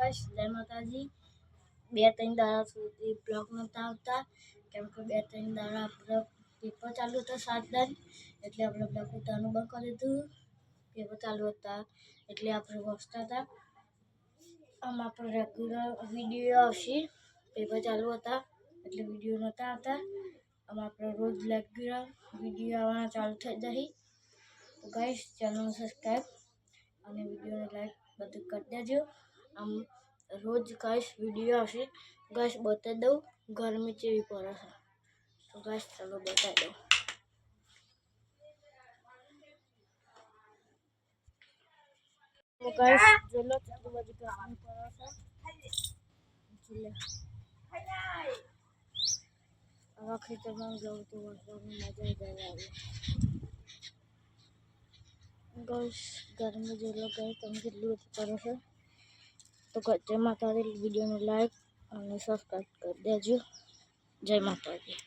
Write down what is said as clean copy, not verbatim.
Guys જય માતાજી 2-3 દાડા સુધી બ્લોગ નહોતા આવતા કેમ કે 2-3 દાડા આપણે પેપર ચાલુ હતા 7 દાડ એટલે આપણે બ્લોગ ઉતારવાનું બંધ કરી દીધું પેપર ચાલુ હતા એટલે આપણે વાંચતા હતા આમ આપણે રેગ્યુલર વિડીયો આવશે પેપર ચાલુ હતા એટલે વિડીયો નહોતા આવતા આમ આપણે રોજ રેગ્યુલર વિડીયો આવવાના ચાલુ થઈ જશે તો ગાઈસ ચેનલ સબસ્ક્રાઇબ અને વિડીયોને લાઈક બધું કરી દેજો આમ રોજ ગાઈસ વિડીયો આવશે ગાઈસ બતાવી દઉં ગરમી કેવી પડે છે તો ગાઈસ ચાલો બતાવી દઉં તો ગાઈસ જોલો કેટલી બધી ગરમી પડે છે જોલે આવા ખેતરમાં જવું તો વરસાદની મજા જ આવે ગાઈસ ગરમી જોલો ગાઈસ તમે કેટલી બધી પડે છે તો જય માતાજી વિડીયોને લાઈક અને સબસ્ક્રાઇબ કરી દેજો જય માતાજી।